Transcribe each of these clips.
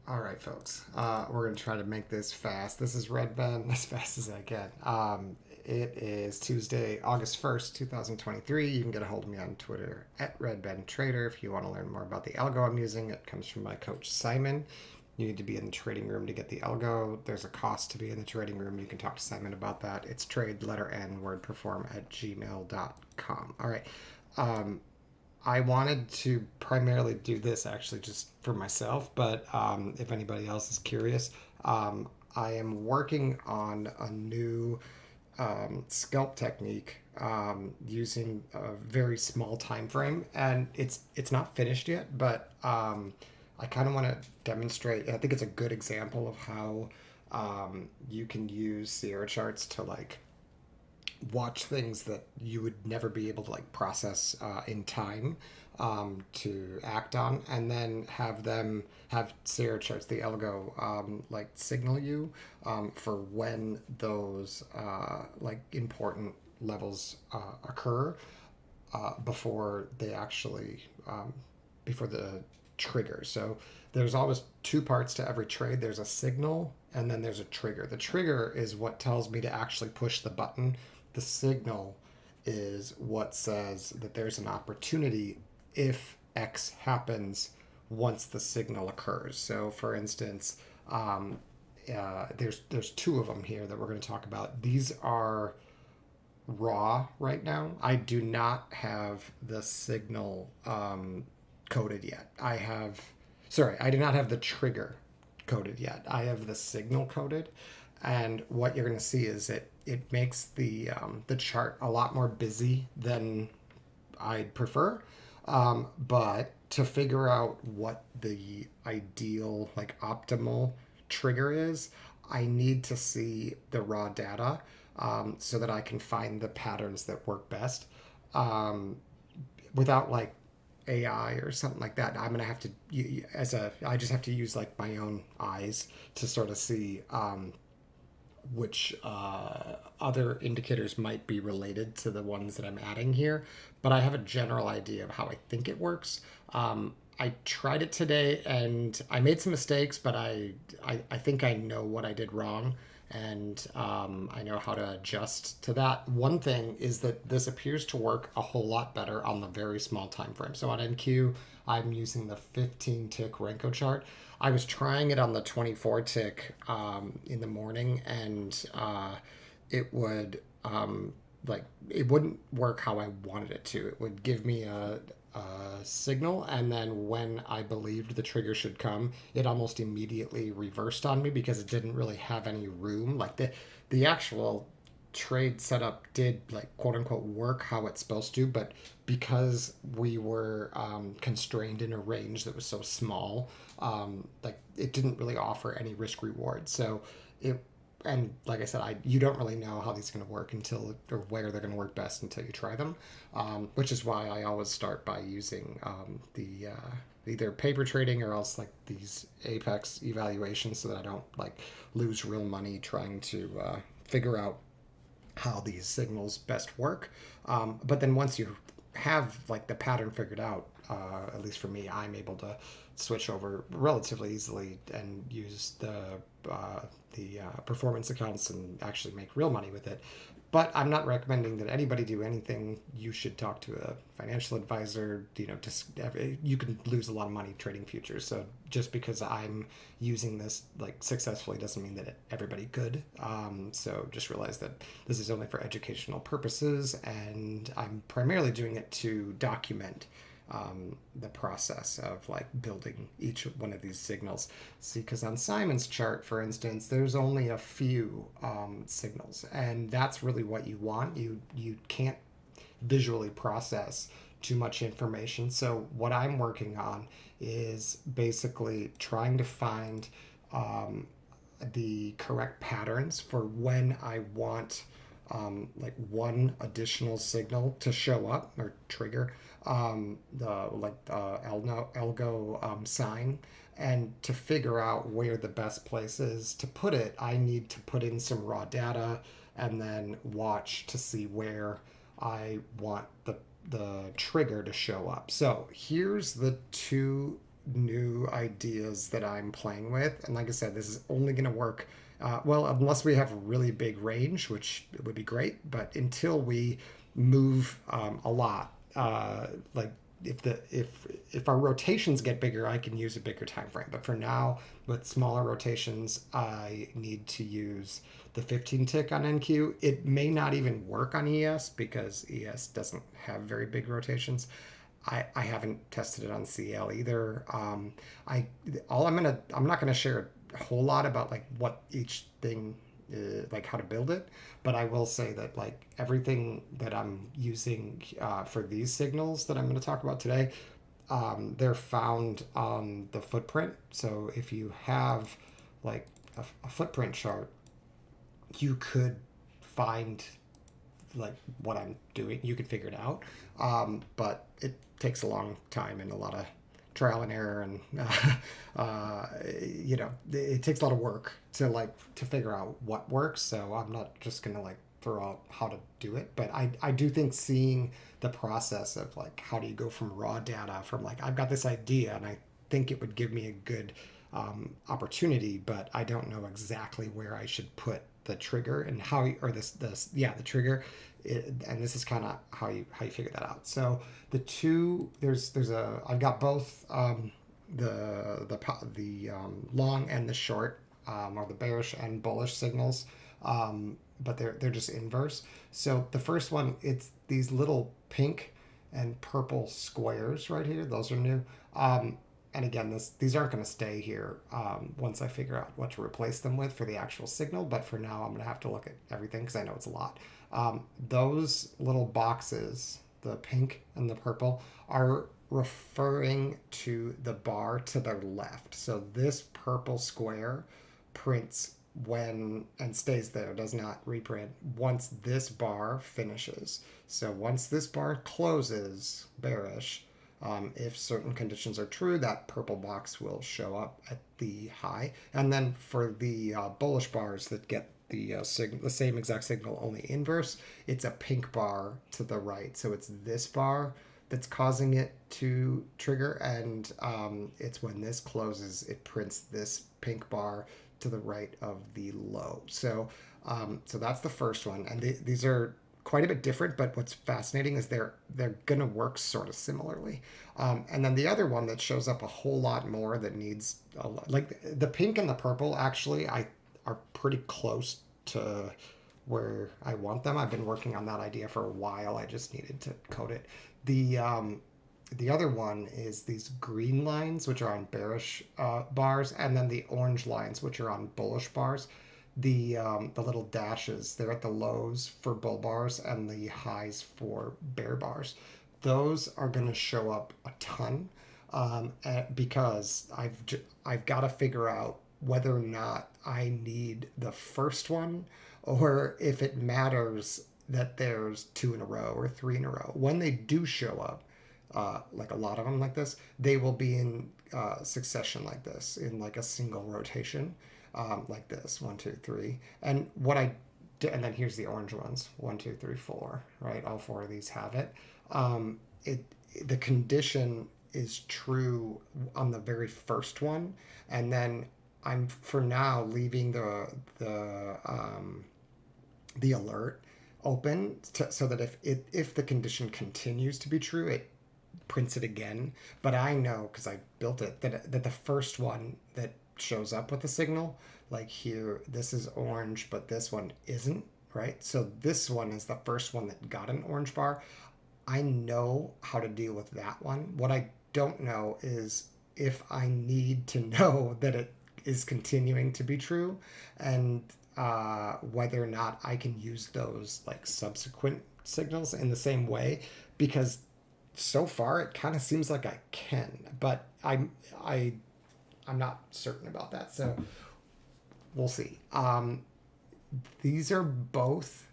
All right, folks. We're going to try to make this fast. This is Red Ben as fast as I can. It is Tuesday, August 1st, 2023. You can get a hold of me on Twitter at RedBenTrader if you want to learn more about the algo I'm using. It comes from my coach, Simon. You need to be in the trading room to get the algo. There's a cost to be in the trading room. You can talk to Simon about that. It's trade, letter N, word perform at gmail.com. All right. Um, I wanted to primarily do this actually just for myself, but if anybody else is curious, I am working on a new scalp technique using a very small time frame, and it's not finished yet, but I kind of want to demonstrate. I think it's a good example of how you can use Sierra charts to like watch things that you would never be able to like process in time to act on, and then have them have Sierra charts, the algo, like signal you for when those like important levels occur before they actually before the trigger. So there's always two parts to every trade. There's a signal and then there's a trigger. The trigger is what tells me to actually push the button. The signal is what says that there's an opportunity if X happens once the signal occurs. So, for instance, there's two of them here that we're going to talk about. These are raw right now. I do not have the signal coded yet. I do not have the trigger coded yet. I have the signal coded, and what you're going to see is it makes the chart a lot more busy than I'd prefer. But to figure out what the ideal, like optimal trigger is, I need to see the raw data so that I can find the patterns that work best. Um, Without like AI or something like that, I'm gonna have to I just have to use like my own eyes to sort of see which other indicators might be related to the ones that I'm adding here, but I have a general idea of how I think it works. I tried it today and I made some mistakes, but I think I know what I did wrong, and I know how to adjust to that. One thing is that this appears to work a whole lot better on the very small time frame. So on NQ, I'm using the 15 tick Renko chart. I was trying it on the 24 tick in the morning, and it would like it wouldn't work how I wanted it to. It would give me a signal, and then when I believed the trigger should come, it almost immediately reversed on me because it didn't really have any room. Like the actual trade setup did like quote unquote work how it's supposed to, but because we were constrained in a range that was so small, like it didn't really offer any risk reward. So it and like I said, you don't really know how these are going to work until or where they're going to work best until you try them, which is why I always start by using the either paper trading or else like these apex evaluations so that I don't like lose real money trying to figure out how these signals best work. But then once you have like the pattern figured out, at least for me, I'm able to switch over relatively easily and use the performance accounts and actually make real money with it. But I'm not recommending that anybody do anything. You should talk to a financial advisor. You can lose a lot of money trading futures. So just because I'm using this like successfully doesn't mean that everybody could. So just realize that this is only for educational purposes, and I'm primarily doing it to document the process of like building each one of these signals. See, because on Simon's chart, for instance, there's only a few signals, and that's really what you want. You can't visually process too much information. So what I'm working on is basically trying to find the correct patterns for when I want like one additional signal to show up or trigger the like algo sign, and to figure out where the best place is to put it, I need to put in some raw data and then watch to see where I want the trigger to show up. So here's the two new ideas that I'm playing with. And like I said, this is only going to work, well, unless we have a really big range, which would be great. But until we move a lot, like if our rotations get bigger, I can use a bigger time frame. But for now, with smaller rotations, I need to use the 15 tick on NQ. It may not even work on ES because ES doesn't have very big rotations. I haven't tested it on CL either. I all I'm not gonna share a whole lot about like what each thing like how to build it, but I will say that like everything that I'm using for these signals that I'm going to talk about today, they're found on the footprint. So if you have like a footprint chart, you could find like what I'm doing. You could figure it out, but it takes a long time and a lot of trial and error, and it takes a lot of work to figure out what works. So I'm not just gonna like throw out how to do it, but I do think seeing the process of like how do you go from raw data from like I've got this idea and I think it would give me a good opportunity, but I don't know exactly where I should put the trigger and how or this yeah, the trigger. And this is kind of how you figure that out. So the two there's a I've got both the long and the short, or the bearish and bullish signals, but they're just inverse. So the first one, it's these little pink and purple squares right here. Those are new. And again, these aren't going to stay here once I figure out what to replace them with for the actual signal. But for now, I'm going to have to look at everything because I know it's a lot. Those little boxes, the pink and the purple, are referring to the bar to the left. So this purple square prints when and stays there, does not reprint once this bar finishes. So once this bar closes bearish, if certain conditions are true, that purple box will show up at the high. And then for the bullish bars that get the same exact signal, only inverse, it's a pink bar to the right. So it's this bar that's causing it to trigger, and it's when this closes, it prints this pink bar to the right of the low. So so that's the first one, and these are quite a bit different, but what's fascinating is they're gonna work sort of similarly. And then the other one that shows up a whole lot more that needs a lot, like the pink and the purple actually are pretty close to where I want them. I've been working on that idea for a while. I just needed to code it. The other one is these green lines, which are on bearish bars, and then the orange lines, which are on bullish bars. The little dashes, they're at the lows for bull bars and the highs for bear bars. Those are going to show up a ton, because I've got to figure out whether or not I need the first one, or if it matters that there's two in a row or three in a row. When they do show up, like a lot of them like this, they will be in succession like this, in like a single rotation, like this, 1, 2, 3. And what I did, and then here's the orange ones, 1, 2, 3, 4, right? All four of these have it. The condition is true on the very first one, and then I'm for now leaving the alert open so that if the condition continues to be true, it prints it again. But I know, because I built it, that the first one that shows up with the signal, like here, this is orange, but this one isn't, right? So this one is the first one that got an orange bar. I know how to deal with that one. What I don't know is if I need to know that it is continuing to be true, and whether or not I can use those like subsequent signals in the same way, because so far it kind of seems like I can, but I'm not certain about that. So we'll see. These are both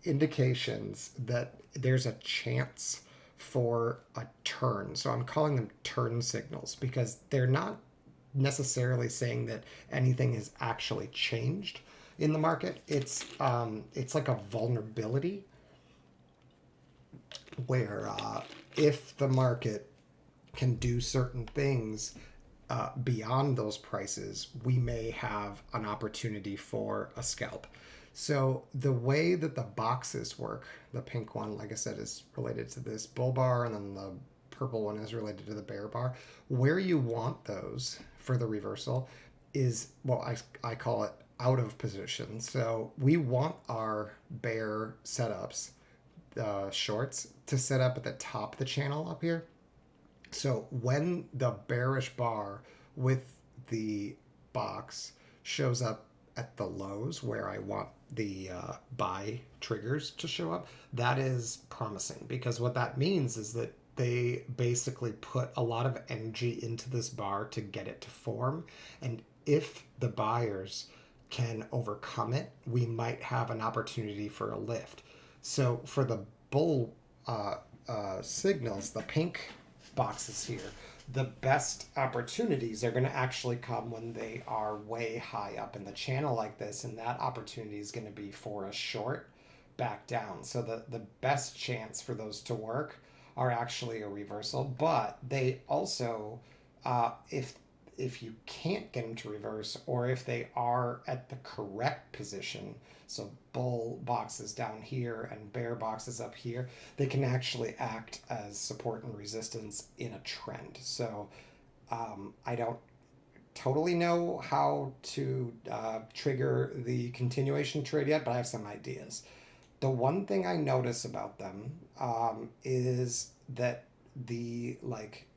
indications that there's a chance for a turn. So I'm calling them turn signals because they're not necessarily saying that anything has actually changed in the market. It's like a vulnerability where if the market can do certain things beyond those prices, we may have an opportunity for a scalp. So the way that the boxes work, the pink one, like I said, is related to this bull bar, and then the purple one is related to the bear bar. Where you want those for the reversal is, well, I call it out of position. So we want our bear setups, shorts, to set up at the top of the channel up here. So when the bearish bar with the box shows up at the lows where I want the buy triggers to show up, that is promising, because what that means is that they basically put a lot of energy into this bar to get it to form. And if the buyers can overcome it, we might have an opportunity for a lift. So for the bull signals, the pink boxes here, the best opportunities are going to actually come when they are way high up in the channel like this, and that opportunity is going to be for a short back down. So the best chance for those to work are actually a reversal, but they also, if you can't get them to reverse, or if they are at the correct position, so bull boxes down here and bear boxes up here, they can actually act as support and resistance in a trend. So I don't totally know how to trigger the continuation trade yet, but I have some ideas. The one thing I notice about them is that the like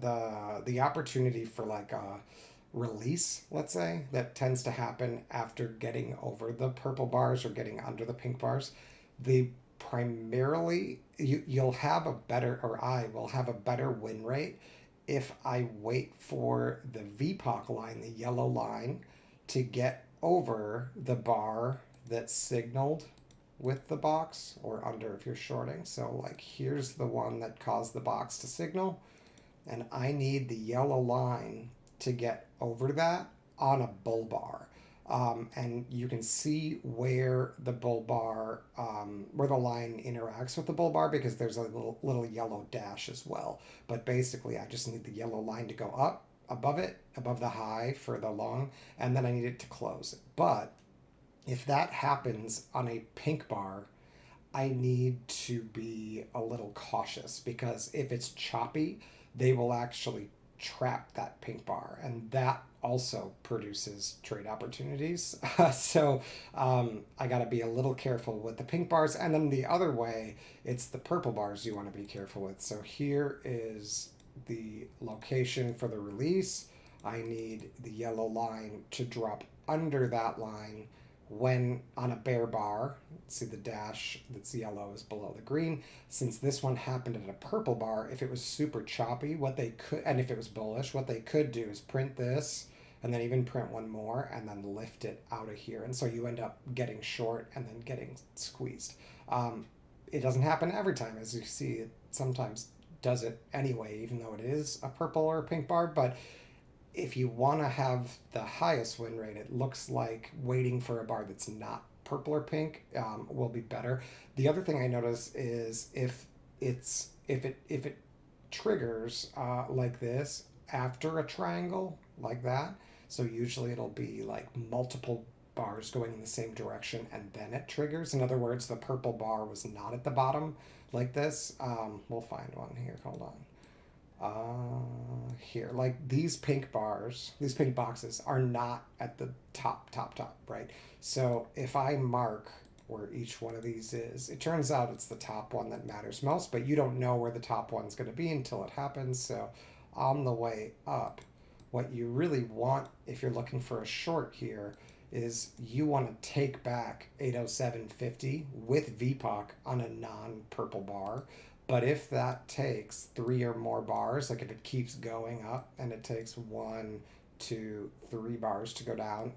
the opportunity for like a release, let's say, that tends to happen after getting over the purple bars or getting under the pink bars. They primarily, you'll have a better, or I will have a better win rate if I wait for the VPOC line, the yellow line, to get over the bar that's signaled with the box, or under if you're shorting. So like here's the one that caused the box to signal, and I need the yellow line to get over that on a bull bar. And you can see where the bull bar, where the line interacts with the bull bar, because there's a little yellow dash as well. But basically, I just need the yellow line to go up above it, above the high for the long, and then I need it to close. But if that happens on a pink bar, I need to be a little cautious, because if it's choppy, they will actually trap that pink bar, and that also produces trade opportunities. So I got to be a little careful with the pink bars. And then the other way, it's the purple bars you want to be careful with. So here is the location for the release. I need the yellow line to drop under that line when on a bear bar. See the dash that's yellow is below the green. Since this one happened at a purple bar, if it was super choppy, what they could, and if it was bullish, what they could do is print this, and then even print one more, and then lift it out of here. And so you end up getting short and then getting squeezed. It doesn't happen every time, as you see. It sometimes does it anyway, even though it is a purple or a pink bar. But if you want to have the highest win rate, it looks like waiting for a bar that's not purple or pink will be better. The other thing I notice is if it triggers like this after a triangle like that, so usually it'll be like multiple bars going in the same direction and then it triggers. In other words, the purple bar was not at the bottom like this. We'll find one here. Hold on. Here, like these pink bars, these pink boxes are not at the top, right? So if I mark where each one of these is, it turns out it's the top one that matters most, but you don't know where the top one's going to be until it happens. So on the way up, what you really want if you're looking for a short here is you want to take back 807.50 with VPOC on a non-purple bar. But if that takes 3 or more bars, like if it keeps going up and it takes 1, 2, 3 bars to go down,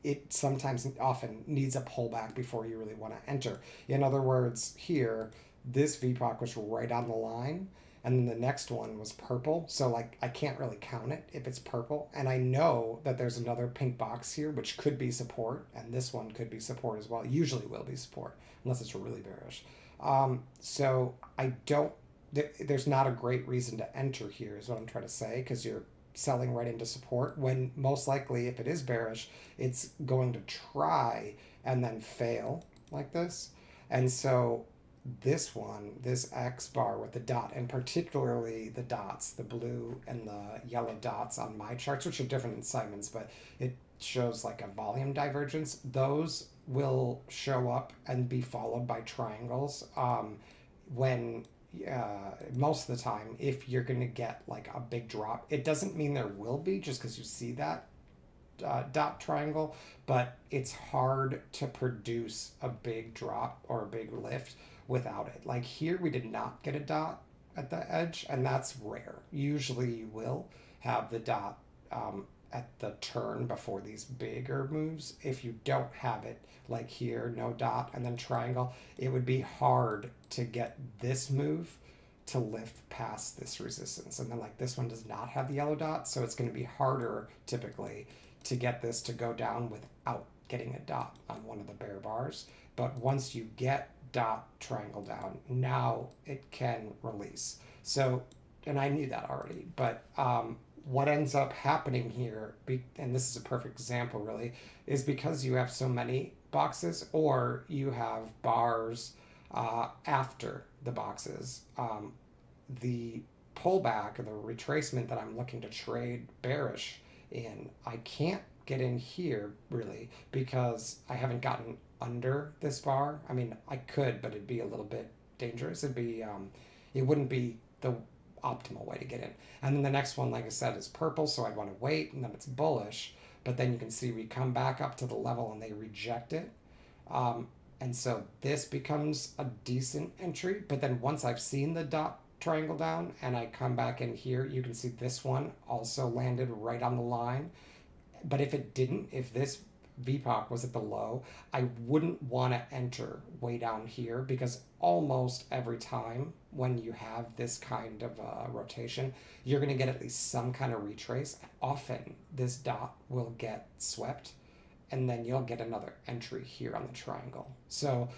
it sometimes often needs a pullback before you really want to enter. In other words, here, this VPOC was right on the line, and then the next one was purple. So like I can't really count it if it's purple. And I know that there's another pink box here, which could be support, and this one could be support as well. Usually will be support, unless it's really bearish. So I don't there's not a great reason to enter here, is what I'm trying to say, because you're selling right into support when most likely, if it is bearish, it's going to try and then fail like this. And so this one, this X bar with the dot, and particularly the dots, the blue and the yellow dots on my charts, which are different than Simon's, but it shows like a volume divergence. Those will show up and be followed by triangles when most of the time, if you're going to get like a big drop, it doesn't mean there will be just because you see that dot triangle, but it's hard to produce a big drop or a big lift without it. Like here, we did not get a dot at the edge, and that's rare. Usually, you will have the dot at the turn before these bigger moves. If you don't have it, like here, no dot and then triangle, it would be hard to get this move to lift past this resistance. And then like this one does not have the yellow dot, so it's going to be harder typically to get this to go down without getting a dot on one of the bear bars. But once you get dot triangle down, now it can release. So, and I knew that already, but what ends up happening here, and this is a perfect example really, is because you have so many boxes or you have bars after the boxes, the pullback or the retracement that I'm looking to trade bearish in, I can't get in here really because I haven't gotten under this bar. I mean, I could, but it'd be a little bit dangerous. It wouldn't be the optimal way to get in. And then the next one, like I said, is purple, so I'd want to wait, and then it's bullish. But then you can see we come back up to the level and they reject it. And so this becomes a decent entry. But then once I've seen the dot triangle down and I come back in here, you can see this one also landed right on the line. But if it didn't, if this VPOC was at the low, I wouldn't want to enter way down here because almost every time when you have this kind of rotation, you're going to get at least some kind of retrace. Often this dot will get swept and then you'll get another entry here on the triangle. So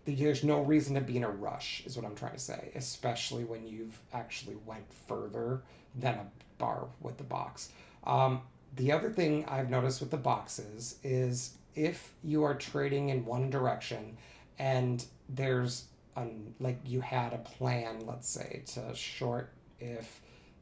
there's no reason to be in a rush is what I'm trying to say, especially when you've actually went further than a bar with the box. The other thing I've noticed with the boxes is if you are trading in one direction and there's like you had a plan, let's say, to short if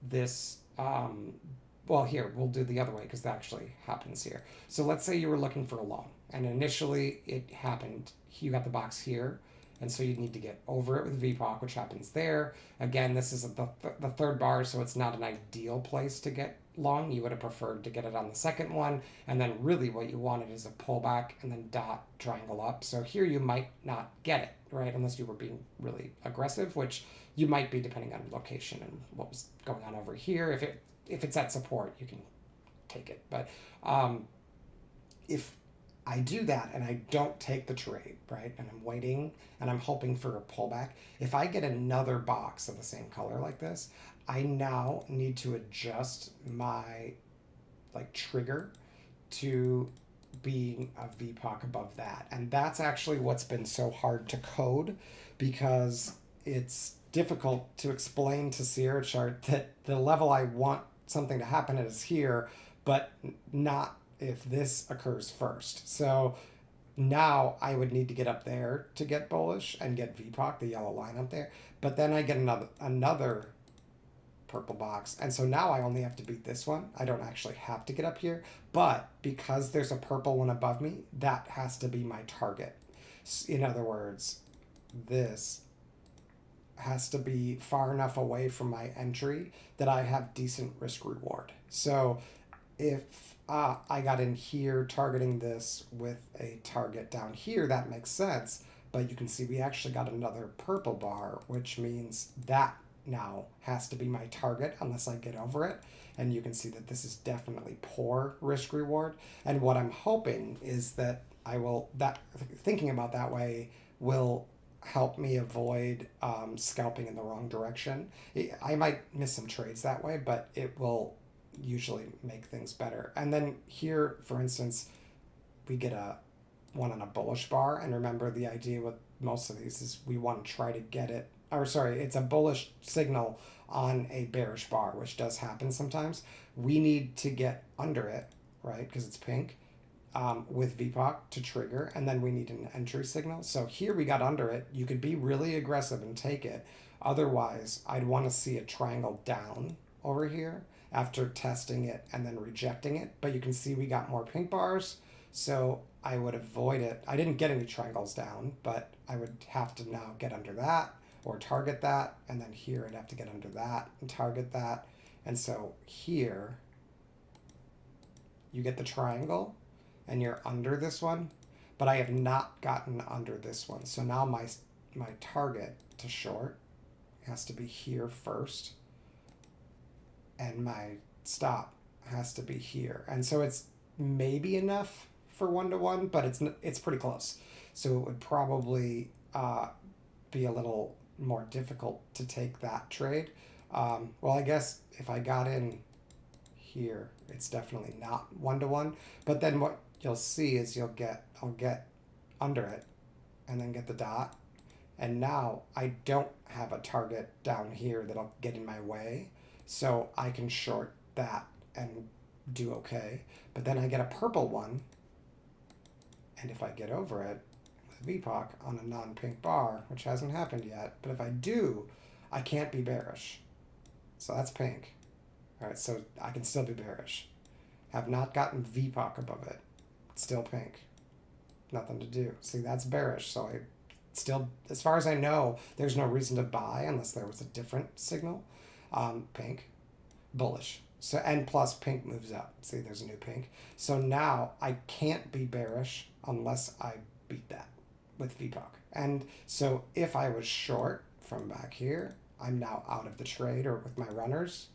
this, well, here, we'll do the other way because that actually happens here. So let's say you were looking for a long and initially it happened, you got the box here. And so you need to get over it with VPOC, which happens there. Again, this is the third bar, so it's not an ideal place to get long. You would have preferred to get it on the second one. And then really what you wanted is a pullback and then dot triangle up. So here you might not get it, right? Unless you were being really aggressive, which you might be depending on location and what was going on over here. If it's at support, you can take it. But if I do that and I don't take the trade, right? And I'm waiting and I'm hoping for a pullback. If I get another box of the same color like this, I now need to adjust my like trigger to being a VPOC above that. And that's actually what's been so hard to code because it's difficult to explain to Sierra chart that the level I want something to happen is here, but not if this occurs first. So now I would need to get up there to get bullish and get VPOC, the yellow line up there. But then I get another purple box. And so now I only have to beat this one. I don't actually have to get up here. But because there's a purple one above me, that has to be my target. In other words, this has to be far enough away from my entry that I have decent risk reward. So if I got in here targeting this with a target down here, that makes sense. But you can see we actually got another purple bar, which means that now has to be my target unless I get over it. And you can see that this is definitely poor risk reward. And what I'm hoping is that thinking about that way will help me avoid scalping in the wrong direction. I might miss some trades that way, but it will usually make things better. And then here, for instance, we get one on a bullish bar. And remember, the idea with most of these is we want to try to get it or sorry, it's a bullish signal on a bearish bar, which does happen sometimes. We need to get under it, right? Because it's pink, with VPOC to trigger, and then we need an entry signal. So here we got under it. You could be really aggressive and take it. Otherwise, I'd want to see a triangle down over here after testing it and then rejecting it. But you can see we got more pink bars, so I would avoid it. I didn't get any triangles down, but I would have to now get under that or target that, and then here I'd have to get under that and target that. And so here you get the triangle and you're under this one, but I have not gotten under this one. So now my target to short has to be here first, and my stop has to be here. And so it's maybe enough for 1-to-1, but it's pretty close. So it would probably be a little more difficult to take that trade. Well, I guess if I got in here, it's definitely not 1-to-1. But then what you'll see is I'll get under it and then get the dot. And now I don't have a target down here that'll get in my way. So I can short that and do okay. But then I get a purple one. And if I get over it with VPOC on a non-pink bar, which hasn't happened yet, but if I do, I can't be bearish. So that's pink. All right, so I can still be bearish. Have not gotten VPOC above it. It's still pink. Nothing to do. See, that's bearish. So I still, as far as I know, there's no reason to buy unless there was a different signal. Pink, bullish. So, and plus pink moves up. See, there's a new pink. So now I can't be bearish unless I beat that with VPOC. And so if I was short from back here, I'm now out of the trade or with my runners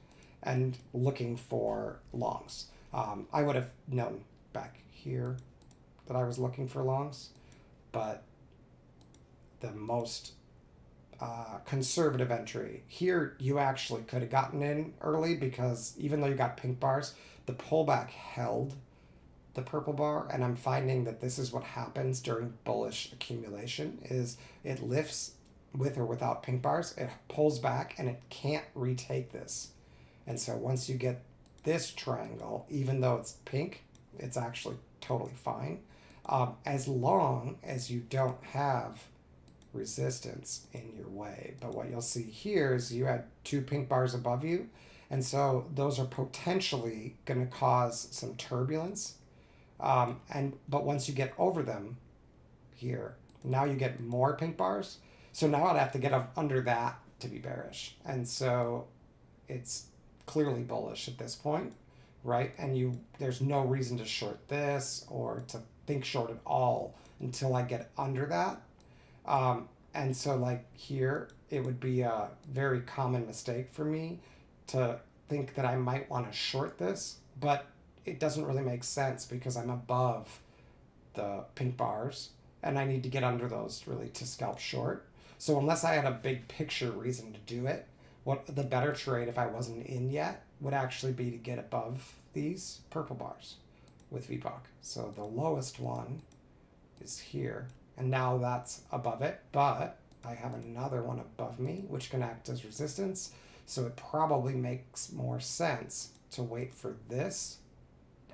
and looking for longs. I would have known back here that I was looking for longs, but the most conservative entry here, you actually could have gotten in early, because even though you got pink bars, the pullback held the purple bar. And I'm finding that this is what happens during bullish accumulation, is it lifts with or without pink bars, it pulls back and it can't retake this. And so once you get this triangle, even though it's pink, it's actually totally fine, as long as you don't have resistance in your way. But what you'll see here is you had 2 pink bars above you, and so those are potentially going to cause some turbulence. But once you get over them here, now you get more pink bars. So now I'd have to get up under that to be bearish. And so it's clearly bullish at this point, right? And there's no reason to short this or to think short at all until I get under that. And so like here, it would be a very common mistake for me to think that I might want to short this, but it doesn't really make sense because I'm above the pink bars and I need to get under those really to scalp short. So unless I had a big picture reason to do it, what the better trade, if I wasn't in yet, would actually be to get above these purple bars with VPOC. So the lowest one is here, and now that's above it, but I have another one above me which can act as resistance. So it probably makes more sense to wait for this.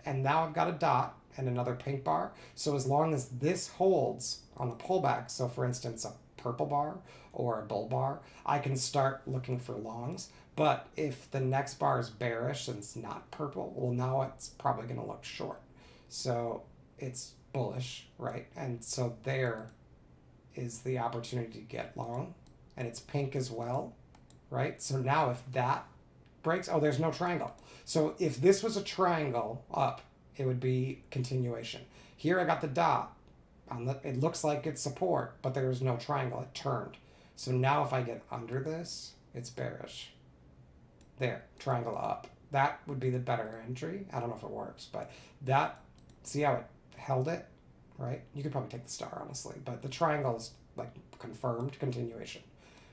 And now I've got a dot and another pink bar. So as long as this holds on the pullback, so for instance, a purple bar or a bull bar, I can start looking for longs. But if the next bar is bearish and it's not purple, well, now it's probably going to look short. So it's bullish, right? And so there is the opportunity to get long, and it's pink as well, right? So now if that breaks, oh, there's no triangle. So if this was a triangle up, it would be continuation. Here I got the dot. It looks like it's support, but there is no triangle. It turned. So now if I get under this, it's bearish. There, triangle up. That would be the better entry. I don't know if it works, but that, see how it held it, right? You could probably take the star, honestly, but the triangle is like confirmed continuation.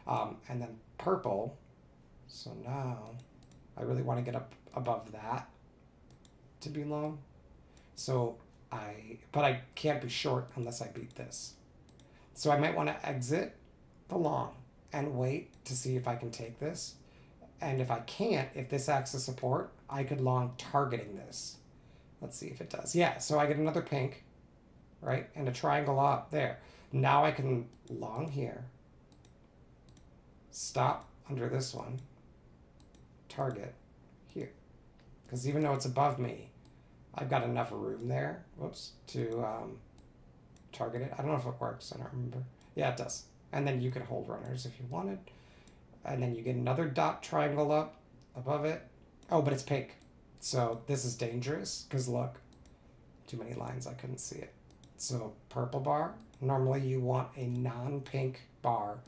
And then purple. So now I really want to get up above that to be long. So but I can't be short unless I beat this. So I might want to exit the long and wait to see if I can take this. And if I can't, if this acts as support, I could long targeting this. Let's see if it does. Yeah, so I get another pink, right? And a triangle up there. Now I can long here, stop under this one, target here. Because even though it's above me, I've got enough room there, whoops, to target it. I don't know if it works, I don't remember. Yeah, it does. And then you could hold runners if you wanted. And then you get another dot triangle up above it. Oh, but it's pink. So this is dangerous because look, too many lines, I couldn't see it. So purple bar, normally you want a non-pink bar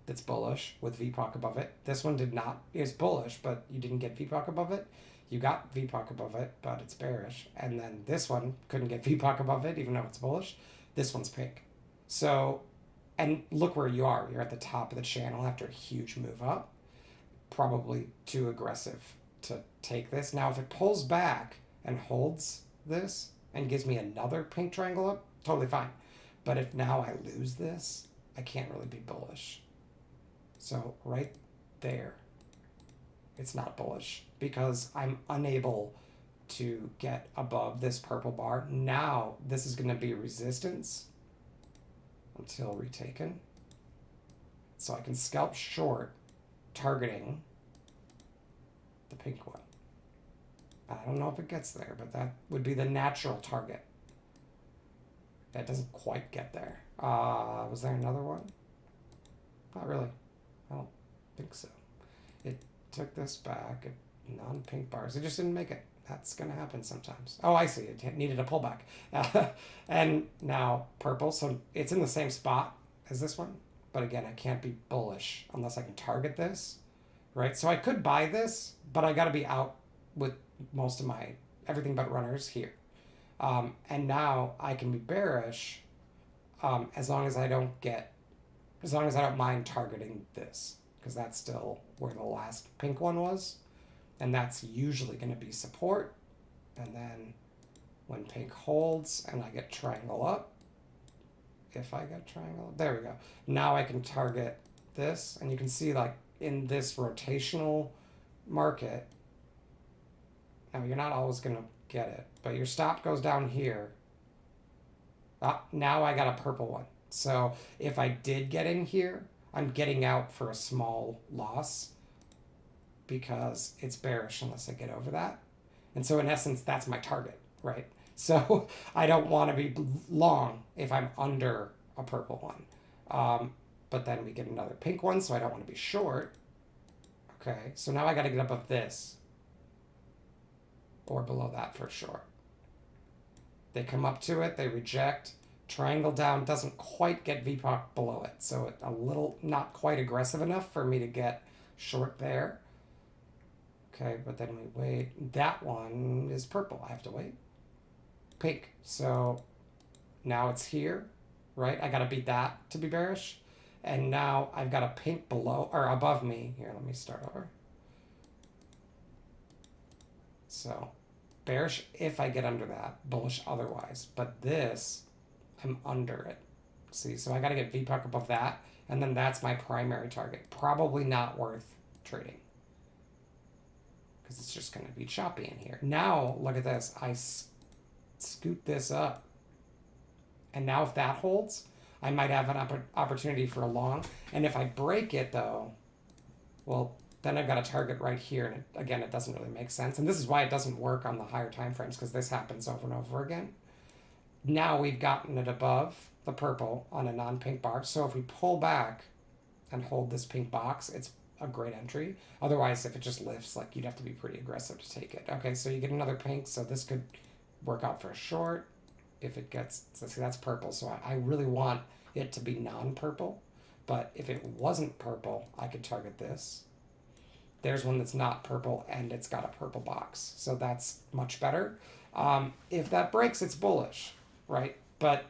that's bullish with VPOC above it. This one did not, it's bullish, but you didn't get VPOC above it. You got VPOC above it, but it's bearish. And then this one couldn't get VPOC above it, even though it's bullish. This one's pink. So, and look where you are. You're at the top of the channel after a huge move up. Probably too aggressive to take this. Now, if it pulls back and holds this and gives me another pink triangle up, totally fine. But if now I lose this, I can't really be bullish. So right there, it's not bullish because I'm unable to get above this purple bar. Now this is going to be resistance until retaken. So I can scalp short targeting the pink one. I don't know if it gets there, but that would be the natural target. That doesn't quite get there. Was there another one? Not really. I don't think so. It took this back. Non-pink bars. It just didn't make it. That's going to happen sometimes. Oh, I see. It needed a pullback. And now purple. So it's in the same spot as this one. But again, I can't be bullish unless I can target this. Right? So I could buy this, but I got to be out with most of my everything but runners here. And now I can be bearish as long as I don't mind targeting this, because that's still where the last pink one was. And that's usually going to be support. And then when pink holds and I get triangle up, if I get triangle, there we go. Now I can target this, and you can see like in this rotational market, now you're not always going to get it, but your stop goes down here. Now I got a purple one. So if I did get in here, I'm getting out for a small loss because it's bearish unless I get over that. And so in essence, that's my target, right? So I don't want to be long if I'm under a purple one. But then we get another pink one, so I don't want to be short. Okay, so now I got to get above this or below that for sure. They come up to it, they reject. Triangle down doesn't quite get VPOC below it, so it's a little not quite aggressive enough for me to get short there. Okay, but then we wait. That one is purple. I have to wait. Pink. So now it's here, right? I got to beat that to be bearish. And now I've got a pink below or above me. Here, let me start over. So bearish if I get under that, bullish otherwise. But this, I'm under it. See, so I got to get VPOC above that, and then that's my primary target. Probably not worth trading because it's just going to be choppy in here. Now, look at this. I scoot this up. And now if that holds, I might have an opportunity for a long. And if I break it, though, well, then I've got a target right here. And again, it doesn't really make sense. And this is why it doesn't work on the higher time frames, because this happens over and over again. Now we've gotten it above the purple on a non-pink bar. So if we pull back and hold this pink box, it's a great entry. Otherwise, if it just lifts, like you'd have to be pretty aggressive to take it. Okay, so you get another pink. So this could work out for a short. If it gets, so see, that's purple. So I really want it to be non-purple. But if it wasn't purple, I could target this. There's one that's not purple and it's got a purple box. So that's much better. If that breaks, it's bullish, right? But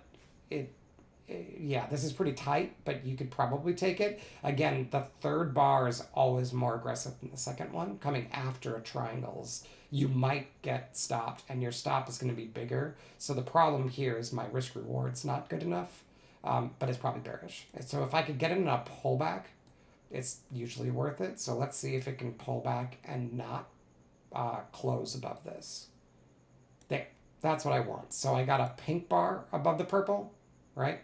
yeah, this is pretty tight, but you could probably take it. Again, the third bar is always more aggressive than the second one. Coming after a triangles, you might get stopped and your stop is going to be bigger. So the problem here is my risk reward's not good enough, but it's probably bearish. So if I could get in a pullback it's usually worth it. So let's see if it can pull back and not close above this. There, that's what I want. So I got a pink bar above the purple, right?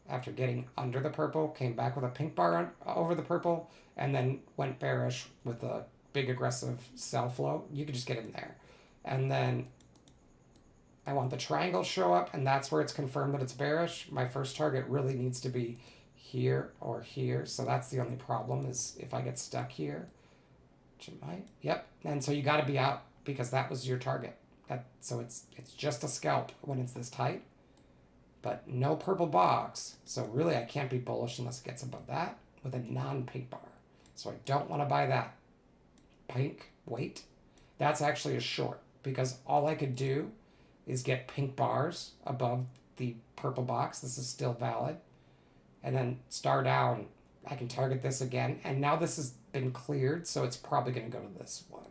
After getting under the purple, came back with a pink bar over the purple, and then went bearish with a big aggressive sell flow. You could just get in there. And then I want the triangle to show up, and that's where it's confirmed that it's bearish. My first target really needs to be here or here. So that's the only problem, is if I get stuck here, which it might. Yep. And so you got to be out because that was your target. So it's just a scalp when it's this tight, but no purple box. So really I can't be bullish unless it gets above that with a non-pink bar. So I don't want to buy that. Pink, wait. That's actually a short because all I could do is get pink bars above the purple box. This is still valid. And then star down, I can target this again. And now this has been cleared, so it's probably going to go to this one.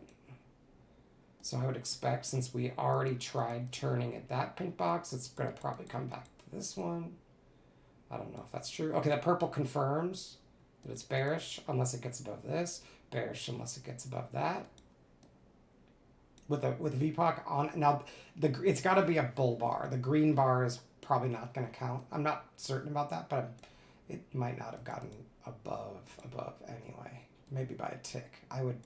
So I would expect, since we already tried turning at that pink box, it's going to probably come back to this one. I don't know if that's true. Okay, that purple confirms that it's bearish unless it gets above this. Bearish unless it gets above that. With VPOC on now, it's got to be a bull bar. The green bar is probably not going to count. I'm not certain about that, but it might not have gotten above anyway. Maybe by a tick. I would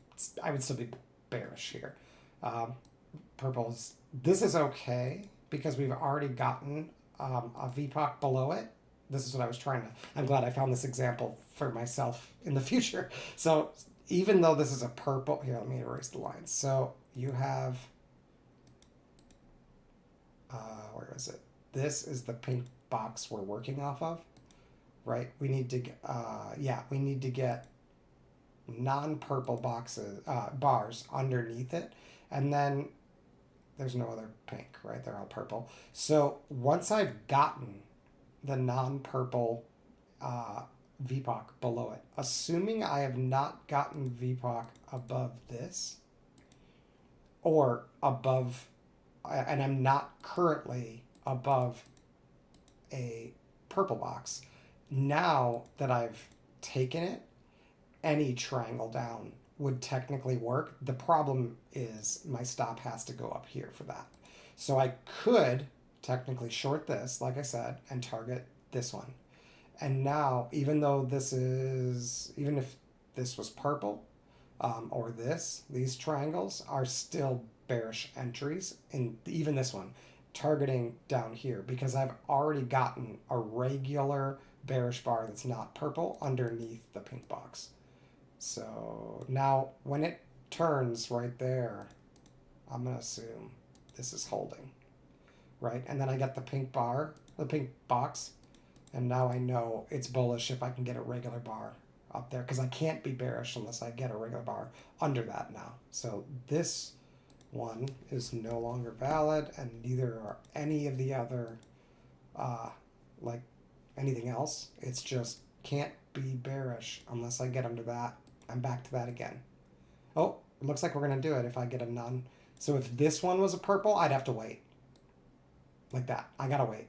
still be bearish here. Purple's, this is okay because we've already gotten a VPOC below it. This is what I was trying to, I'm glad I found this example for myself in the future. So even though this is a purple, here, let me erase the lines. So you have, where is it? This is the pink box we're working off of, right? We need to get, we need to get non-purple boxes, bars underneath it. And then there's no other pink, right? They're all purple. So once I've gotten the non-purple VPOC below it, assuming I have not gotten VPOC above this or above, and I'm not currently above a purple box, now that I've taken it, any triangle down would technically work. The problem is my stop has to go up here for that. So I could technically short this, like I said, and target this one. And now, even though this is, even if this was purple, or these triangles are still bearish entries, in even this one, targeting down here, because I've already gotten a regular bearish bar that's not purple underneath the pink box. So now when it turns right there, I'm going to assume this is holding, right? And then I get the pink bar, the pink box, and now I know it's bullish if I can get a regular bar up there, because I can't be bearish unless I get a regular bar under that now. So this one is no longer valid, and neither are any of the other, like anything else. It's just can't be bearish unless I get under that. I'm back to that again. Oh, it looks like we're going to do it if I get a none. So if this one was a purple, I'd have to wait. Like that. I got to wait.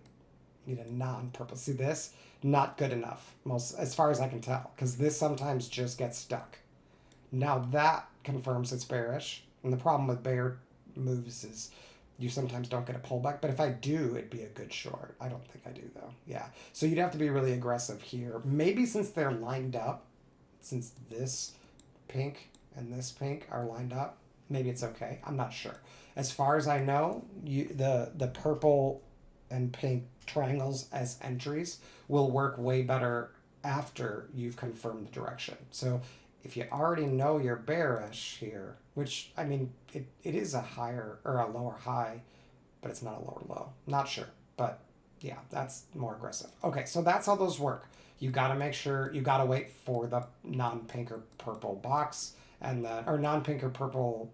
Need a non-purple. See this? Not good enough, most as far as I can tell, because this sometimes just gets stuck. Now that confirms it's bearish. And the problem with bear moves is you sometimes don't get a pullback. But if I do, it'd be a good short. I don't think I do, though. Yeah. So you'd have to be really aggressive here. Maybe since they're lined up, since this pink and this pink are lined up, maybe it's okay. I'm not sure. As far as I know, the purple and pink triangles as entries will work way better after you've confirmed the direction. So if you already know you're bearish here, which, I mean, it is a higher or a lower high, but it's not a lower low. Not sure, but yeah, that's more aggressive. Okay, so that's how those work. You got to make sure, you got to wait for the non-pink or purple box and the, or non-pink or purple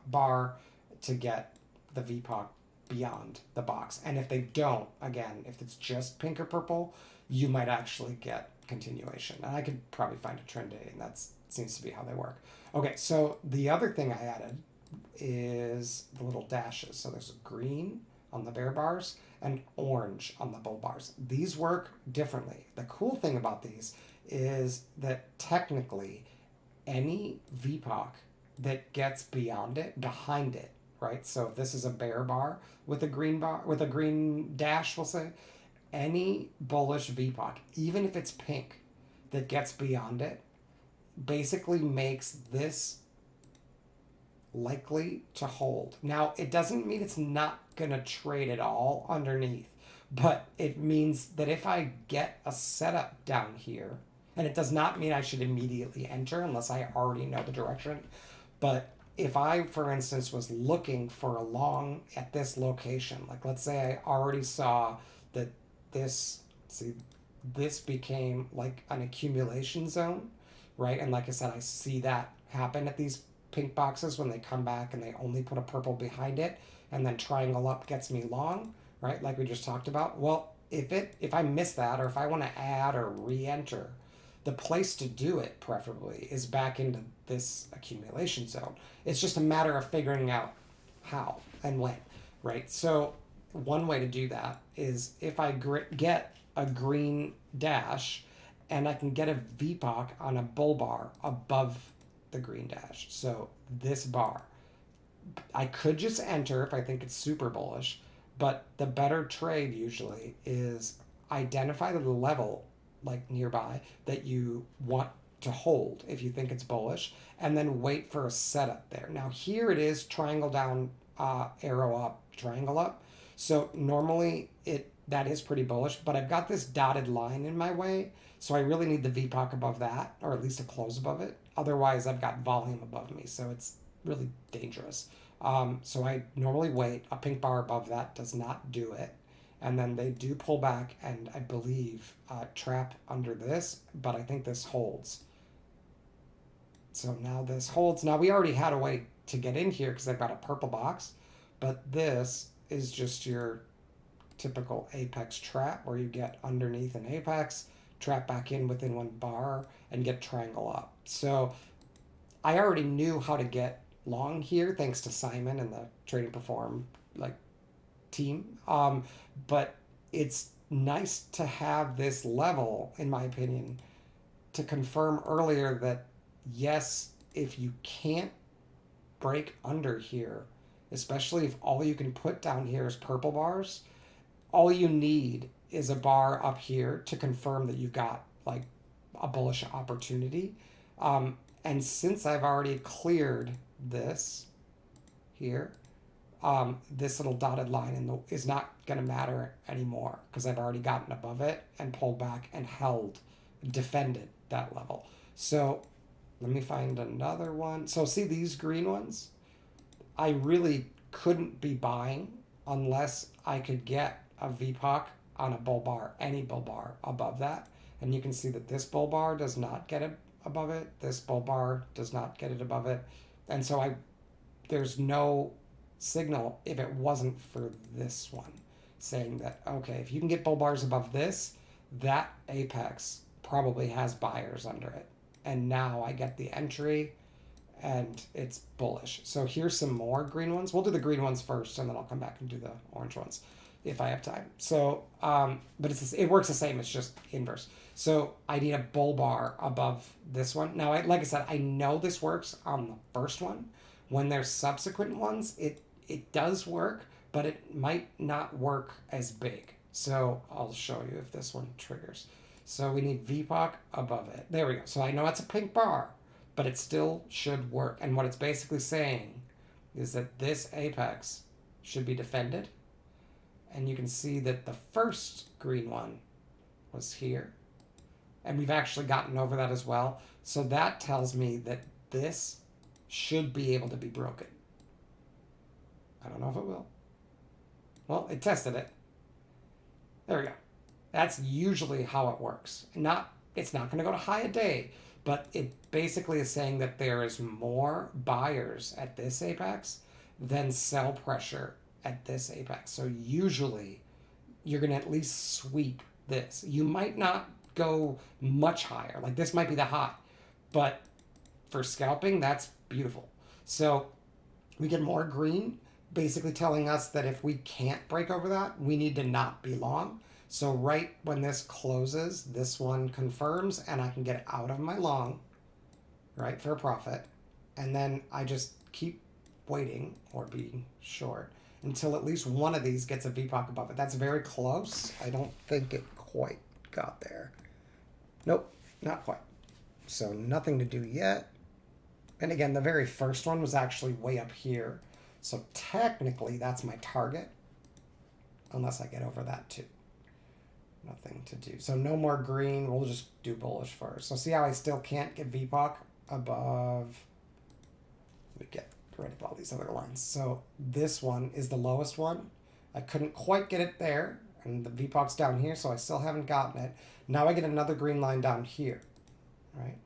bar to get the VPOC beyond the box. And if they don't, again, if it's just pink or purple, you might actually get continuation. And I could probably find a trend day, and that seems to be how they work. Okay, so the other thing I added is the little dashes. So there's a green on the bear bars and orange on the bull bars. These work differently. The cool thing about these is that technically any VPOC that gets beyond it, behind it, right? So if this is a bear bar with a green bar, with a green dash, we'll say, any bullish VPOC, even if it's pink, that gets beyond it, basically makes this likely to hold. Now, it doesn't mean it's not going to trade at all underneath, but it means that if I get a setup down here, and it does not mean I should immediately enter unless I already know the direction, but if I, for instance, was looking for a long at this location, like let's say I already saw that this became like an accumulation zone, right? And like I said, I see that happen at these pink boxes when they come back and they only put a purple behind it, and then triangle up gets me long, right? Like we just talked about. Well, if I miss that, or if I want to add or re-enter, the place to do it preferably is back into this accumulation zone. It's just a matter of figuring out how and when, right? So one way to do that is if I get a green dash and I can get a VPOC on a bull bar above the green dash. So this bar, I could just enter if I think it's super bullish, but the better trade usually is identify the level like nearby that you want to hold if you think it's bullish, and then wait for a setup there. Now here it is triangle down, arrow up, triangle up. So normally that is pretty bullish, but I've got this dotted line in my way, so I really need the VPOC above that, or at least a close above it. Otherwise, I've got volume above me, so it's really dangerous. So I normally wait. A pink bar above that does not do it. And then they do pull back and I believe trap under this, but I think this holds. So now this holds. Now we already had a way to get in here because I've got a purple box, but this is just your typical apex trap where you get underneath an apex, trap back in within one bar, and get triangle up. So I already knew how to get long here thanks to Simon and the Trading Perform like team. But it's nice to have this level, in my opinion, to confirm earlier that yes, if you can't break under here, especially if all you can put down here is purple bars, all you need is a bar up here to confirm that you've got like a bullish opportunity. And since I've already cleared this here, this little dotted line is not going to matter anymore because I've already gotten above it and pulled back and defended that level. So let me find another one. So see these green ones? I really couldn't be buying unless I could get a VPOC on a bull bar, any bull bar above that. And you can see that this bull bar does not get it above it. This bull bar does not get it above it. And so there's no signal if it wasn't for this one saying that, okay, if you can get bull bars above this, that apex probably has buyers under it. And now I get the entry and it's bullish. So here's some more green ones. We'll do the green ones first and then I'll come back and do the orange ones if I have time. So, but it works the same. It's just inverse. So I need a bull bar above this one. Now, like I said, I know this works on the first one. When there's subsequent ones, it does work, but it might not work as big. So I'll show you if this one triggers. So we need VPOC above it. There we go. So I know it's a pink bar, but it still should work. And what it's basically saying is that this apex should be defended. And you can see that the first green one was here. And we've actually gotten over that as well. So that tells me that this should be able to be broken. I don't know if it will. Well, it tested it. There we go. That's usually how it works. It's not going to go to high a day, but it basically is saying that there is more buyers at this apex than sell pressure at this apex. So usually you're going to at least sweep this. You might not go much higher. Like this might be the high, but for scalping, that's beautiful. So we get more green, basically telling us that if we can't break over that, we need to not be long. So right when this closes, this one confirms and I can get out of my long, right, for a profit. And then I just keep waiting or being short until at least one of these gets a VPOC above it. That's very close. I don't think it quite got there. Nope, not quite. So nothing to do yet. And again, the very first one was actually way up here. So technically that's my target, unless I get over that too. Nothing to do. So no more green. We'll just do bullish first. So see how I still can't get VPOC above. We get rid of all these other lines. So this one is the lowest one. I couldn't quite get it there. And the VPOC's down here, so I still haven't gotten it. Now I get another green line down here, right?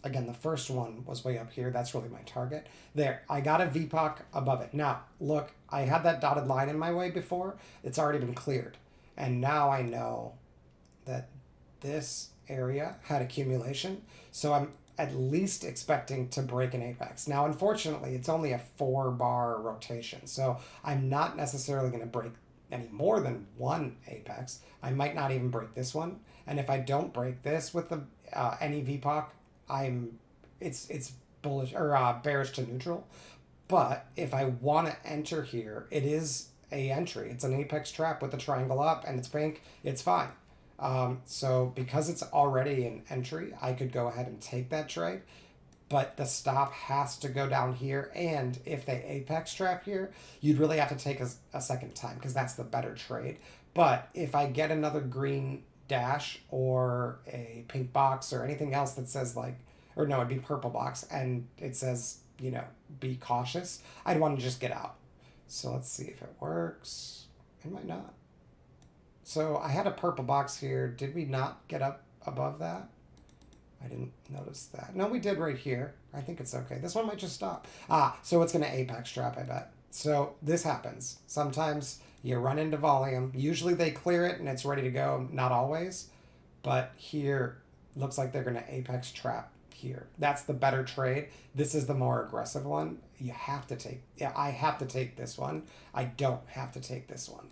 Again, the first one was way up here. That's really my target. There, I got a VPOC above it. Now, look, I had that dotted line in my way before. It's already been cleared. And now I know that this area had accumulation. So I'm at least expecting to break an apex. Now, unfortunately, it's only a 4-bar rotation. So I'm not necessarily going to break any more than one apex. I might not even break this one. And if I don't break this with the any VPOC, it's bullish or bearish to neutral. But if I want to enter here, it is a entry. It's an apex trap with a triangle up and it's pink. It's fine. So because it's already an entry, I could go ahead and take that trade. But the stop has to go down here. And if they apex trap here, you'd really have to take a second time because that's the better trade. But if I get another green dash or a pink box or anything else that says like, or no, it'd be purple box and it says, you know, be cautious, I'd want to just get out. So let's see if it works. It might not. So I had a purple box here. Did we not get up above that? I didn't notice that. No, we did right here. I think it's okay. This one might just stop. So it's going to apex trap, I bet. So this happens. Sometimes you run into volume. Usually they clear it and it's ready to go. Not always. But here, looks like they're going to apex trap here. That's the better trade. This is the more aggressive one. You have to take, yeah, I have to take this one. I don't have to take this one.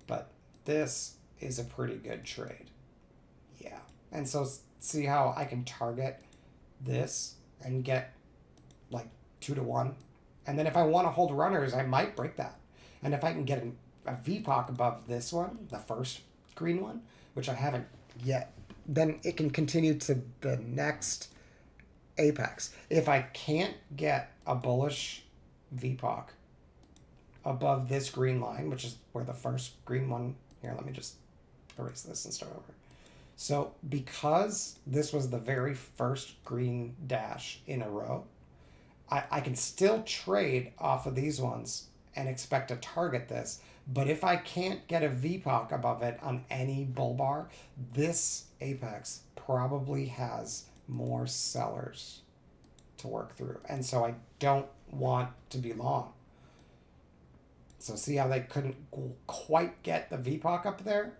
But this is a pretty good trade. Yeah. And so see how I can target this and get like 2 to 1. And then if I want to hold runners, I might break that. And if I can get a VPOC above this one, the first green one, which I haven't yet, then it can continue to the next apex. If I can't get a bullish VPOC above this green line, which is where the first green one, here, let me just erase this and start over. So because this was the very first green dash in a row, I can still trade off of these ones and expect to target this. But if I can't get a VPOC above it on any bull bar, this apex probably has more sellers to work through. And so I don't want to be long. So see how they couldn't quite get the VPOC up there?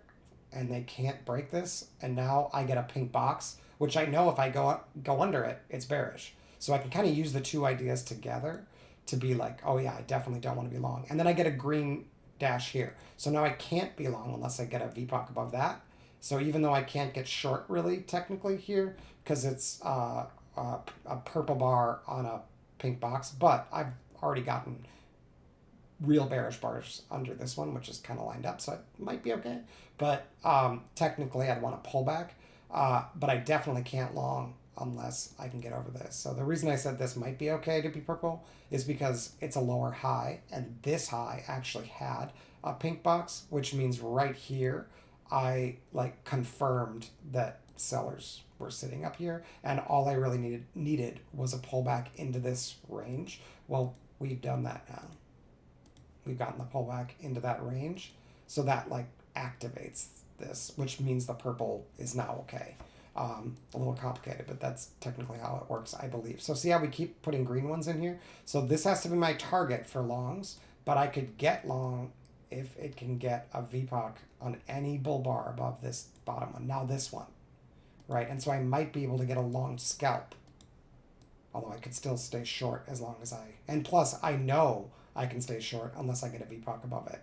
And they can't break this. And now I get a pink box, which I know if I go under it, it's bearish. So I can kind of use the two ideas together to be like, oh yeah, I definitely don't want to be long. And then I get a green dash here. So now I can't be long unless I get a VPOC above that. So even though I can't get short really technically here, because it's a purple bar on a pink box, but I've already gotten real bearish bars under this one, which is kind of lined up, so it might be okay. But technically I'd want to pull back, but I definitely can't long unless I can get over this. So the reason I said this might be okay to be purple is because it's a lower high, and this high actually had a pink box, which means right here I like confirmed that sellers were sitting up here, and all I really needed was a pullback into this range. Well, we've done that now. We've gotten the pullback into that range, so that like activates this, which means the purple is now okay. A little complicated, but that's technically how it works, I believe. So see how we keep putting green ones in here? So this has to be my target for longs, but I could get long if it can get a VPOC on any bull bar above this bottom one. Now this one, right? And so I might be able to get a long scalp, although I could still stay short as long as and plus I know I can stay short unless I get a VPOC above it.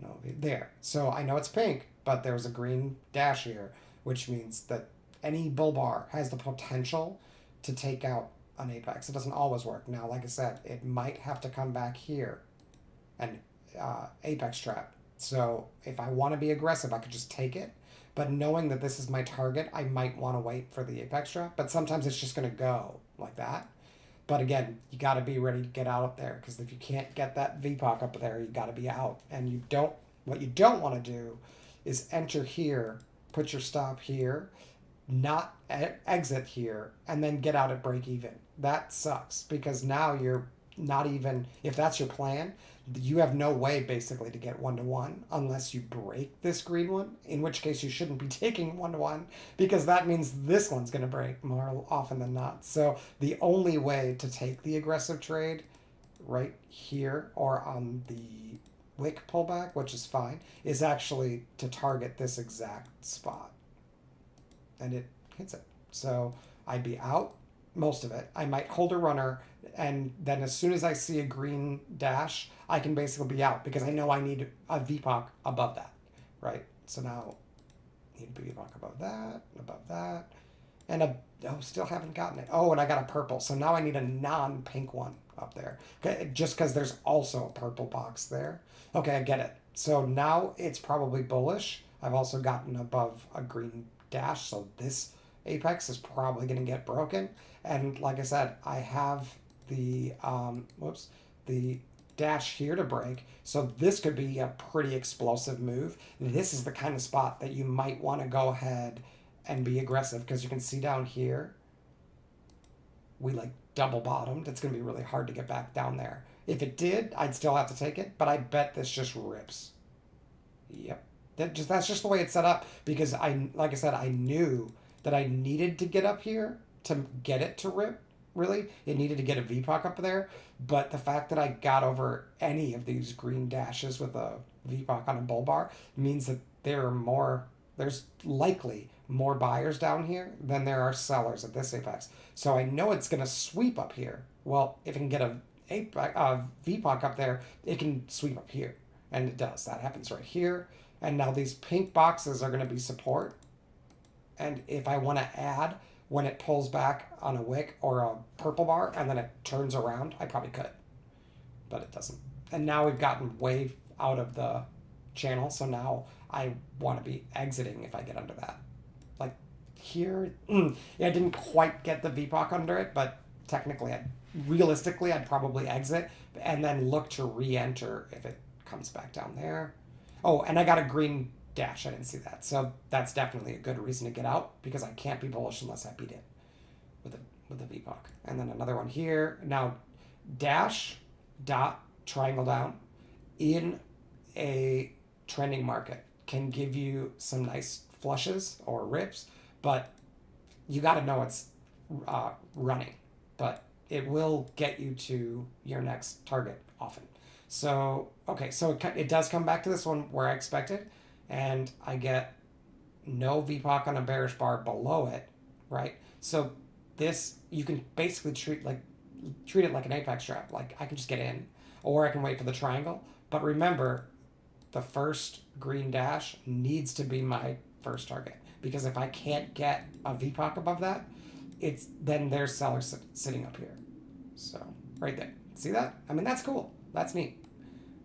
No, there. So I know it's pink, but there's a green dash here, which means that any bull bar has the potential to take out an apex. It doesn't always work. Now, like I said, it might have to come back here and apex trap. So if I want to be aggressive, I could just take it. But knowing that this is my target, I might want to wait for the apex trap. But sometimes it's just going to go like that. But again, you got to be ready to get out up there, because if you can't get that VPOC up there, you got to be out. And you don't. What you don't want to do is enter here, put your stop here, not exit here, and then get out at break even. That sucks, because now you're not even, if that's your plan, you have no way basically to get 1-to-1 unless you break this green one, in which case you shouldn't be taking 1-to-1, because that means this one's going to break more often than not. So the only way to take the aggressive trade right here or on the wick pullback, which is fine, is actually to target this exact spot. And it hits it. So I'd be out most of it. I might hold a runner, and then as soon as I see a green dash, I can basically be out, because I know I need a VPOC above that, right? So now need a VPOC above that, and still haven't gotten it. Oh, and I got a purple. So now I need a non-pink one up there, just because there's also a purple box there. Okay, I get it. So now it's probably bullish. I've also gotten above a green dash, so this apex is probably going to get broken. And like I said, I have the the dash here to break, so this could be a pretty explosive move. This is the kind of spot that you might want to go ahead and be aggressive, because you can see down here we like double bottomed. It's going to be really hard to get back down there. If it did, I'd still have to take it, but I bet this just rips. Yep. That's just the way it's set up, because like I said, I knew that I needed to get up here to get it to rip. Really, it needed to get a VPOC up there, but the fact that I got over any of these green dashes with a VPOC on a bull bar means that there's likely more buyers down here than there are sellers at this apex. So I know it's going to sweep up here. Well, if it can get a VPOC up there, it can sweep up here, and it does. That happens right here. And now these pink boxes are going to be support. And if I want to add when it pulls back on a wick or a purple bar and then it turns around, I probably could. But it doesn't. And now we've gotten way out of the channel, so now I want to be exiting if I get under that. Like here, I didn't quite get the VPOC under it, but technically, realistically, I'd probably exit and then look to re-enter if it comes back down there. Oh, and I got a green dash. I didn't see that. So that's definitely a good reason to get out, because I can't be bullish unless I beat it with a VPOC. And then another one here. Now, dash, dot, triangle down in a trending market can give you some nice flushes or rips, but you got to know it's running. But it will get you to your next target often. So, okay, so it does come back to this one where I expected, and I get no VPOC on a bearish bar below it, right? So this, you can basically treat it like an apex trap. Like I can just get in, or I can wait for the triangle. But remember, the first green dash needs to be my first target, because if I can't get a VPOC above that, then there's sellers sitting up here. So right there, see that? I mean, that's cool. That's neat.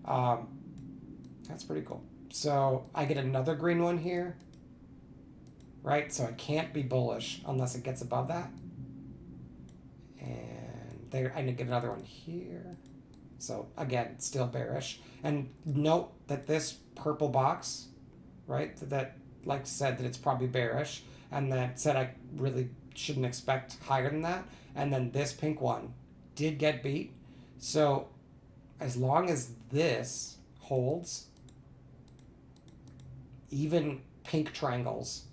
That's pretty cool. So I get another green one here, right? So I can't be bullish unless it gets above that. And there, I get another one here. So again, still bearish. And note that this purple box, right, that like said that it's probably bearish, and that said I really shouldn't expect higher than that. And then this pink one did get beat. So as long as this holds, even pink triangles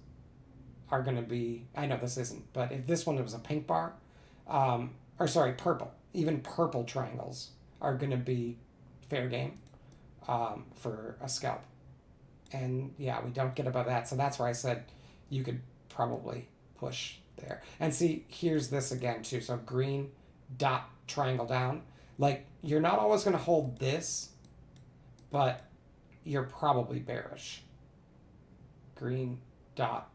are going to be, I know this isn't, but if this one was a pink bar, purple, even purple triangles are going to be fair game for a scalp. And yeah, we don't get above that. So that's where I said you could probably push there. And see, here's this again too. So green dot triangle down. Like, you're not always going to hold this, but you're probably bearish. green dot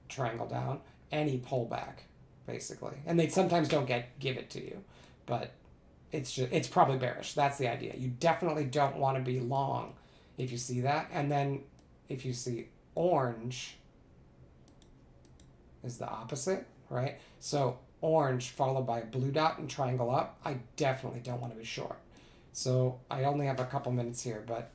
triangle down, any pullback, basically. And they sometimes don't give it to you, but it's probably bearish. That's the idea. You definitely don't want to be long if you see that. And then if you see orange is the opposite, right? So orange followed by a blue dot and triangle up, I definitely don't want to be short. So I only have a couple minutes here, but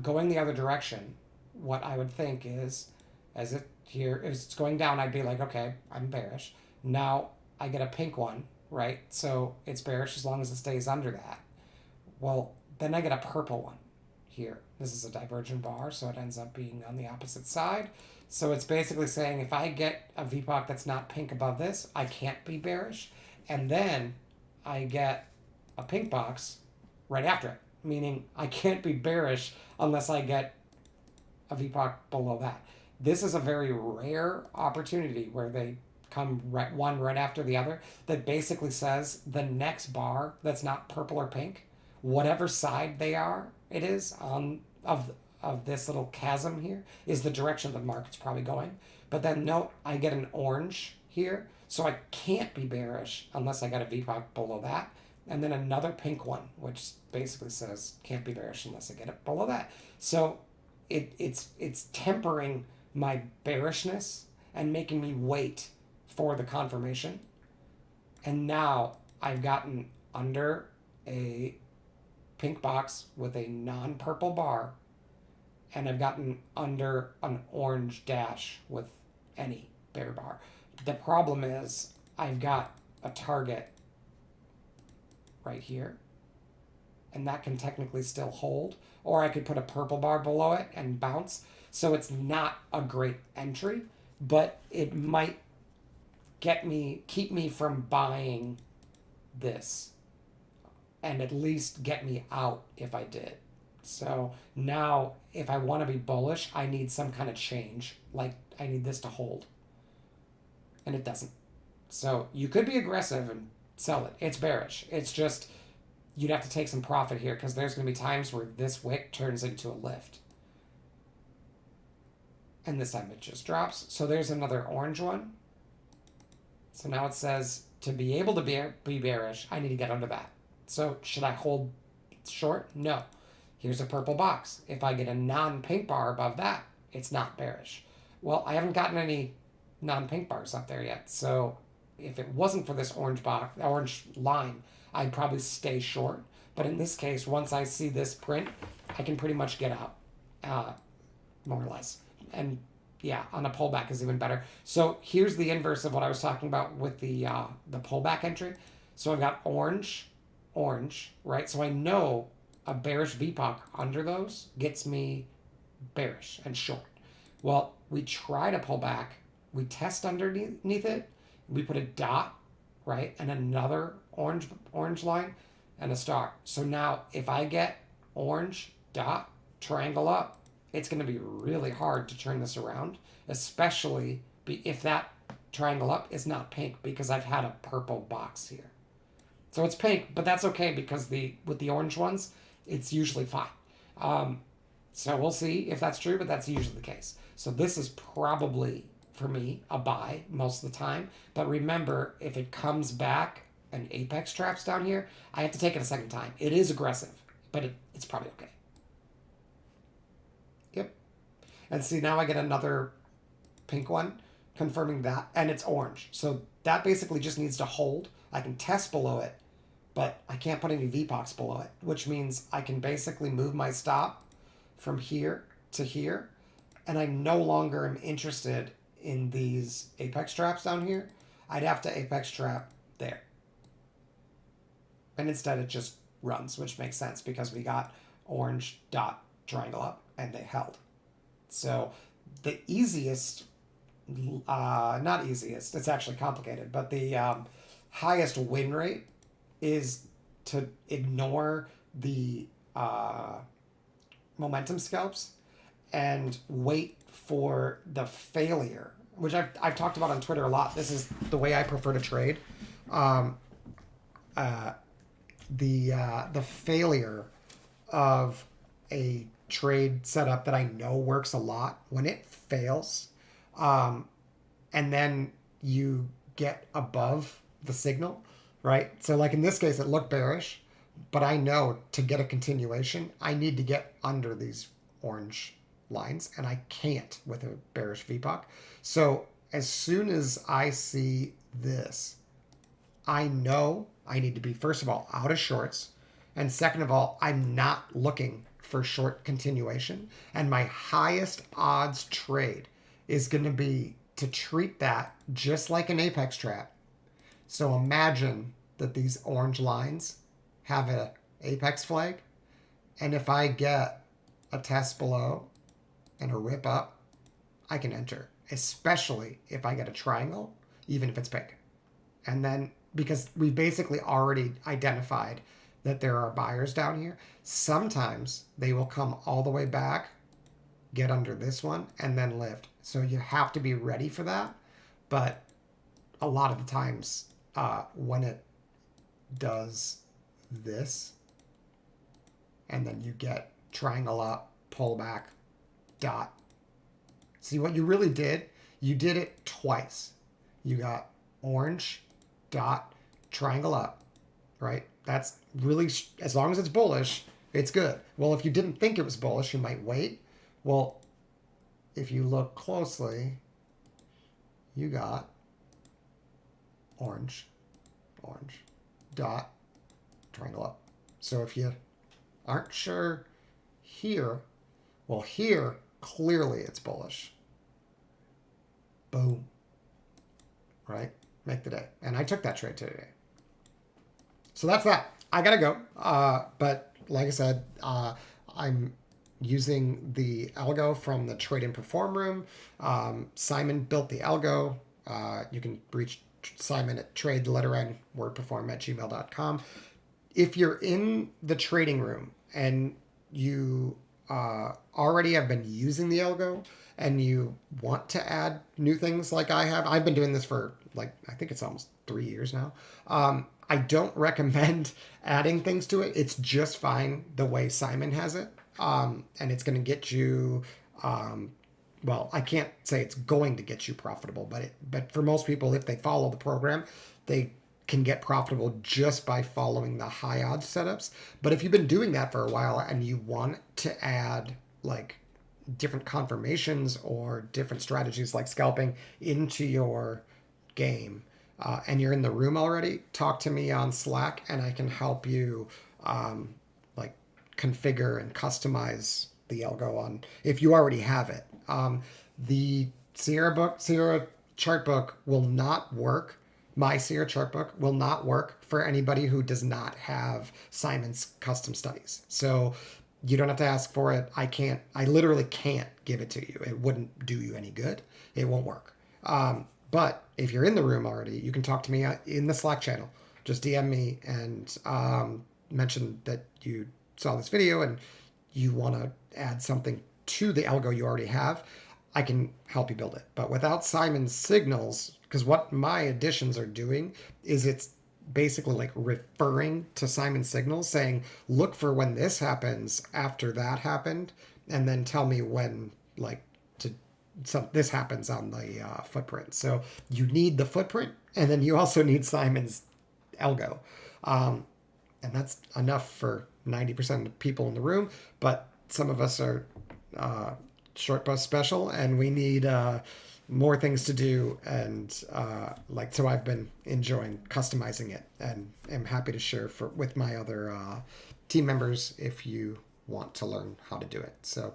going the other direction, what I would think is, as it here, if it's going down, I'd be like, okay, I'm bearish. Now I get a pink one, right? So it's bearish as long as it stays under that. Well, then I get a purple one here. This is a divergent bar, so it ends up being on the opposite side. So it's basically saying if I get a VPOC that's not pink above this, I can't be bearish. And then I get a pink box right after it, meaning I can't be bearish unless I get a VPOC below that. This is a very rare opportunity where they come one right after the other that basically says the next bar that's not purple or pink, whatever side it is on of this little chasm here, is the direction the market's probably going. But then note, I get an orange here, so I can't be bearish unless I got a VPOC below that. And then another pink one, which basically says can't be bearish unless I get it below that. So it's tempering my bearishness and making me wait for the confirmation. And now I've gotten under a pink box with a non-purple bar, and I've gotten under an orange dash with any bear bar. The problem is I've got a target right here, and that can technically still hold, or I could put a purple bar below it and bounce. So it's not a great entry, but it might keep me from buying this, and at least get me out if I did. So now if I want to be bullish, I need some kind of change. Like I need this to hold, and it doesn't. So you could be aggressive and sell it. It's bearish. It's just you'd have to take some profit here because there's going to be times where this wick turns into a lift. And this time it just drops. So there's another orange one. So now it says to be able to be bearish, I need to get under that. So should I hold short? No. Here's a purple box. If I get a non-pink bar above that, it's not bearish. Well, I haven't gotten any non-pink bars up there yet. So if it wasn't for this orange line, I'd probably stay short. But in this case, once I see this print, I can pretty much get out, more or less. And yeah, on a pullback is even better. So here's the inverse of what I was talking about with the pullback entry. So I've got orange, right? So I know a bearish VPOC under those gets me bearish and short. Well, we try to pull back. We test underneath it. We put a dot, right? And another orange line and a star. So now if I get orange, dot, triangle up, it's going to be really hard to turn this around, especially if that triangle up is not pink because I've had a purple box here. So it's pink, but that's okay because with the orange ones, it's usually fine. So we'll see if that's true, but that's usually the case. So this is probably, for me, a buy most of the time. But remember, if it comes back and apex traps down here, I have to take it a second time. It is aggressive, but it's probably okay. Yep. And see, now I get another pink one confirming that, and it's orange. So that basically just needs to hold. I can test below it, but I can't put any VPOCs below it, which means I can basically move my stop from here to here, and I no longer am interested in these apex traps down here. I'd have to apex trap there. And instead it just runs, which makes sense because we got orange dot triangle up and they held. So the easiest, not easiest, it's actually complicated, but the highest win rate is to ignore the momentum scalps and wait for the failure, which I've talked about on Twitter a lot. This is the way I prefer to trade. The failure of a trade setup that I know works a lot, when it fails, um, and then you get above the signal, right? So, like in this case, it looked bearish, but I know to get a continuation, I need to get under these orange lines, and I can't with a bearish VPOC. So, as soon as I see this, I know I need to be, first of all, out of shorts. And second of all, I'm not looking for short continuation. And my highest odds trade is going to be to treat that just like an apex trap. So imagine that these orange lines have a apex flag. And if I get a test below and a rip up, I can enter, especially if I get a triangle, even if it's pink. And then because we basically already identified that there are buyers down here, sometimes they will come all the way back, get under this one, and then lift. So you have to be ready for that. But a lot of the times when it does this, and then you get triangle up, pull back, dot. See what you really did? You did it twice. You got orange, dot, triangle up, right? That's really, as long as it's bullish, it's good. Well, if you didn't think it was bullish, you might wait. Well, if you look closely, you got orange, orange, dot, triangle up. So if you aren't sure here, well, here, clearly it's bullish. Boom. Right? Make the day. And I took that trade today. So that's that. I gotta go. But like I said, I'm using the algo from the Trade and Perform room. Simon built the algo. You can reach Simon at trade, the letter N, wordperform@gmail.com. If you're in the trading room and you already have been using the algo and you want to add new things like I have, I've been doing this for like, I think it's almost 3 years now. I don't recommend adding things to it. It's just fine the way Simon has it. And it's going to get you, well, I can't say it's going to get you profitable, but for most people, if they follow the program, they can get profitable just by following the high odds setups. But if you've been doing that for a while and you want to add like different confirmations or different strategies like scalping into your game, and you're in the room already, talk to me on Slack and I can help you like configure and customize the algo on if you already have it. The Sierra chart book will not work. My Sierra chart book will not work for anybody who does not have Simon's custom studies. So you don't have to ask for it. I literally can't give it to you. It wouldn't do you any good. It won't work. But if you're in the room already, you can talk to me in the Slack channel. Just DM me and mention that you saw this video and you want to add something to the algo you already have. I can help you build it. But without Simon's signals, because what my additions are doing is it's basically like referring to Simon's signals, saying, look for when this happens after that happened, and then tell me when this happens on the footprint. So you need the footprint, and then you also need Simon's algo. And that's enough for 90% of the people in the room, but some of us are short bus special and we need more things to do, and so I've been enjoying customizing it and am happy to share with my other team members if you want to learn how to do it. So